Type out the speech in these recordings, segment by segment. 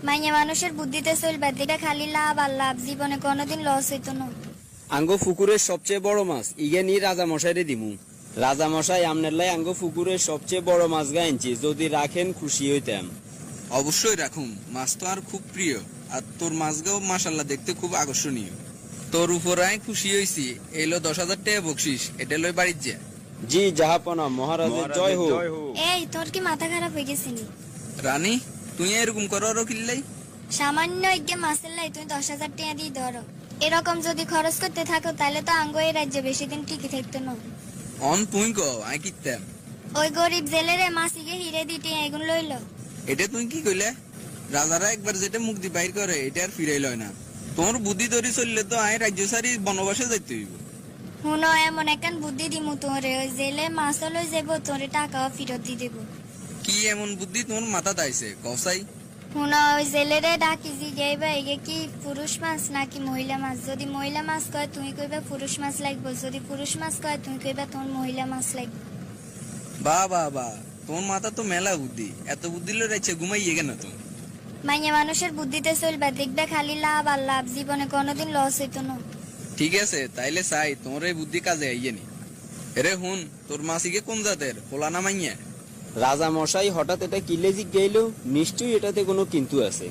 মাইয়া মানুষের বুদ্ধিতে চলবে, এটা খালি লাভ আর লাভ, জীবনে কোনোদিন লস হইতো না। আঙ্গো পুকুরের সবচেয়ে বড় মাছ ইগে নি রাজা মশাইরে দিমু। রাজা মশাই আমনের লাই আঙ্গো পুকুরের সবচেয়ে বড় মাছ গাইছি, যদি রাখেন খুশি হইতাম। অবশ্যই রাখুম, মাছ তো আর খুব প্রিয়, আর তোর মাছগাও মাশাল্লাহ দেখতে খুব আকর্ষণীয়। তোর উপর আমি খুশি হইছি। এলো 10,000 টাকা বকশিস, এটা লই বাড়ির যা। জি জাহাপনা, মহারাজের জয় হোক। এই তোর কি মাথা খারাপ হয়ে গেছে নি? রানী, তুই এরকম করো আরো কিল্লাই? সামান্য এগে মাছের লাই তুমি 10,000 টাকা দিয়ে ধরো। এরকম যদি খরচ করতে থাকো তাহলে তো আঙ্গো এই রাজ্যে বেশি দিন টিকে থাকতো না। অন তুই কো আই কিতাম। ওই গরিব জেলেরে মাছিকে হিরে দিতে এগুন লইল। এটা তুই কি কইলে? রাজারা একবার যেটা মুখ দি বাইর করে এটা আর ফিরাই লয় না। তোমার বুদ্ধি ধরে চললে তো আই রাজ্য সারি বনবাসে যাইতে হইব। হুনো এমন একখান বুদ্ধি দিমু তোরে, ওই জেলে মাছ লই যাব, তোরে টাকাও ফেরত দিয়ে দেবো। কি এমন বুদ্ধি তোমার মাথা দাইছে কসাই? হুনো ওই জেলেরে ডাকি জিগাইবা এগে কি পুরুষ মাছ নাকি মহিলা মাছ। যদি মহিলা মাছ কয় তুমি কইবা পুরুষ মাছ লাগবে, যদি পুরুষ মাছ কয় তুমি কইবা তোমার মহিলা মাছ লাগবে। বা বা বা, তোমার মাথা তো মেলা বুদ্ধি। এত বুদ্ধি লই রাইছে ঘুমাইয়ে কেন তুমি? মাইয়া মানুষের বুদ্ধিতে চলবে, দেখবে খালি লাভ আর লাভ, জীবনে কোনোদিন লস হইতো না। ঠিক আছে, তাইলে চাই তোমার এই বুদ্ধি কাজে আইয়ে নি। এরে হুন, তোর মাসিকে কোন জাতের, পোলা না মাইয়া? রাজা মশাই হঠাৎ এটা কিলে জিজ্ঞাইল, নিশ্চয়ই এটাতে কোনো কিন্তু আছে।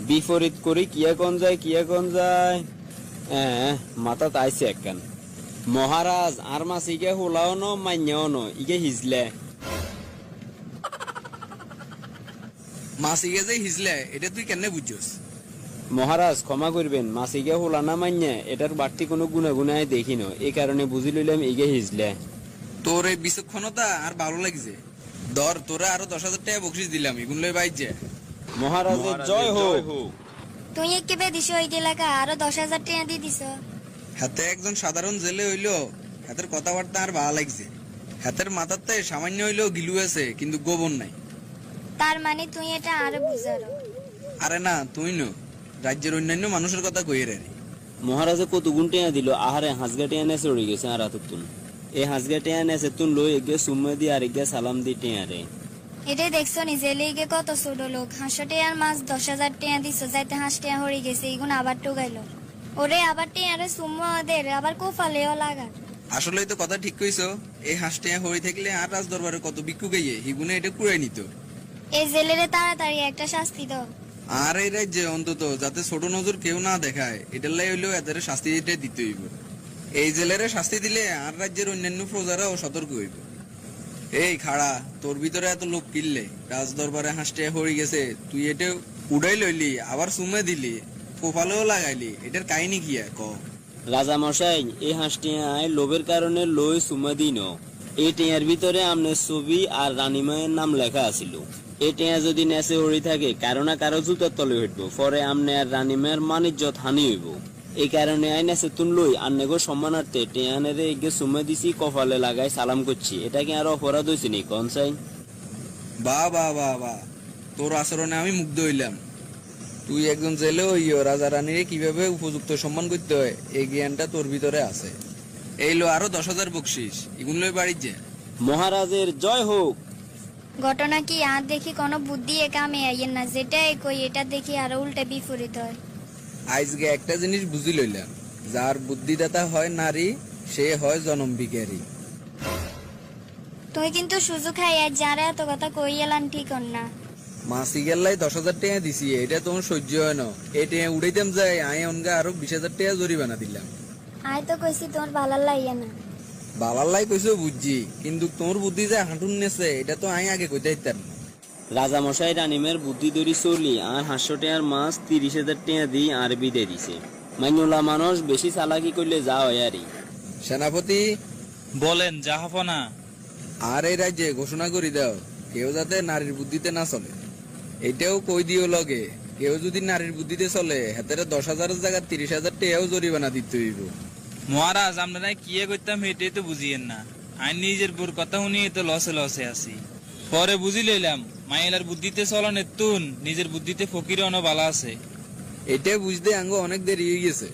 বিপরীত করে কিয়া কোন যায়। মাথা তাইছে একখান। মহারাজ আর মাছ ইগে হোলাও ন মাইয়াও ন, ইগে হিজলে। মাসিকে যে হিজলে এটা তুই কেন বুঝছস? মহারাজ ক্ষমা করবেন, মাছ ইগে হোলা না মাইয়া এটার বাড়তি কোনো গুণাগুণায় দেখি ন, এই কারণে বুঝি লইলাম ইগে হিজলে। তোর এই বিচক্ষণতা আর ভালো লাগছে। ধর, তোরা আরো 10,000 টাকা বকশিস দিলাম, এগুন লই বাইর যা। মহারাজের জয় হোক। তুই একেবে দিস ওই এলাকা আরো 10,000 টাকা দিয়ে দিস। হাতে একজন সাধারণ জেলে হইলো, হাতের কথাবার্তা আর ভালো লাগছে। হাতের মাথাতে সামান্য হইলেও গিলু আছে, কিন্তু গোবর নাই। তার মানে তুই এটা আরো বুঝারো। আরে না, তুই নো রাজ্যের অন্যান্য মানুষের কথা কইয়ে রে। মহারাজে কত গুণ টেয়া দিল, আহারে হাঁসগা টেয়া নেছে উড়ে গেছে আর তুন। এই হাঁসগা টেয়া নেছে তুন লই এগে সুম্মা দি আর এগে সালাম দি টেয়া রে। এটাই দেখছো নি জেলে গিয়ে কত ছোট লোক, 500 টাকার মাছ 10,000 টাকা দিছ, যাইতে হাঁস টাকা হয়ে গেছে, এগুন আবার টোগাইলো। ওরে আবার টেয়ারে সুম্মা ওদের আবার কোফালেও লাগার। আসলেই তো কথা ঠিক কইছো। এই হাঁসটিয়া হয়ে থাকলে আর রাজ দরবারে কত বিক্ষু গাইয়ে হিগুনে এটা কুড়াই নিত। এই জেলেরে তাড়াতাড়ি একটা শাস্তি দাও। আর এই রাজ্যে অন্তত যাতে ছোট নজর কেউ না দেখায়, এটার লাই হইলেও এদের শাস্তি দিতে হইব। এই জেলেরে শাস্তি দিলে আর রাজ্যের অন্যান্য প্রজারাও সতর্ক হইব। এই খাড়া, তোর ভিতরে এত লোক কিনলে রাজ দরবারে হাঁসটিয়া হয়ে গেছে, তুই এটা উড়াই লইলি আবার সুমে দিলি, কোপালেও লাগাইলি, এটার কাহিনী কি ক? রাজা মশাই, এই হাঁস টেয়ায় লোভের কারণে লই সুমা দিন। এই টেয়ার ভিতরে আমনের ছবি আর রানীমায়ের নাম লেখা আছিল। এই টেয়া যদি নেচে হরি থাকে কারো না কারো জুতার তলে হইব, পরে আমনে আর রানীমায়ের মানিজ্যত হানি হইব। এই কারণে আই নেচে তুন লই আর নেগো সম্মানার্থে টেয়ানেরে এগে সুমা দিছি, কপালে লাগাই সালাম করছি। এটা কি আর অপরাধ হয়েছে নি কন চাই? বা বা বা বা, তোর আচরণে আমি মুগ্ধ হইলাম। তুই একজন জেলে হইও রাজা রানীর কিভাবে উপযুক্ত সম্মান করতে হয় এই জ্ঞানটা তোর ভিতরে আছে। এই লো আরো 10,000 বকশিস, এগুন লই বাড়ির যে। মহারাজের জয় হোক। ঘটনা কি আর দেখি কোনো বুদ্ধি এ কামে আইয়েন না, যেটাই কই এটা দেখি আরো উল্টে বিপরীত হয়। আজকে একটা জিনিস বুঝি লইলাম, যার বুদ্ধিদাতা হয় নারী সে হয় জনম ভিখারি। তুই কিন্তু সুযোগ খাই আর যারা এত কথা কই এলান ঠিক হন না। মাসি গেল্লাই 10,000 টাকা দিছি, এটা তোমার সহ্য হয় না। এই টাকা উড়াইতাম যাই, আই অনগা আরো 20,000 টাকা জরিমানা দিলাম। আয় তো কইছি তোমার ভালো লাইয়া না। বালাল্লাই কইছো বুঝছি, কিন্তু তোর বুদ্ধি যে হাঁটুন নেছে এটা তো আই আগে কইতে দিতাম না। রাজা মশাই রানিমের বুদ্ধি ধরি চলি আর 500 টাকার মাছ 30,000 টাকা দিয়ে আর বিদে দিছে। মাইনুলা মানুষ বেশি চালাকি করলে যা হয় আরই। সেনাপতি বলেন জাহাপনা। আর এই রাজ্যে ঘোষণা করি দাও, কেউ যাতে নারীর বুদ্ধিতে না চলে। এটাও কই দিও লগে, কেউ যদি নারীর বুদ্ধিতে চলে হাতের 10,000 জায়গায় 30,000 টাকাও জরিমানা দিতে হইব। মহারাজ আপনারা কি করতাম এটাই তো বুঝিয়েন না। আমি নিজের বোর কথা শুনি তো লসে আছি। পরে বুঝি লইলাম মাইলার বুদ্ধিতে চলনের তুন নিজের বুদ্ধিতে ফকির অন বালা আছে। এটা বুঝতে আঙ্গ অনেক দেরি হয়ে গেছে।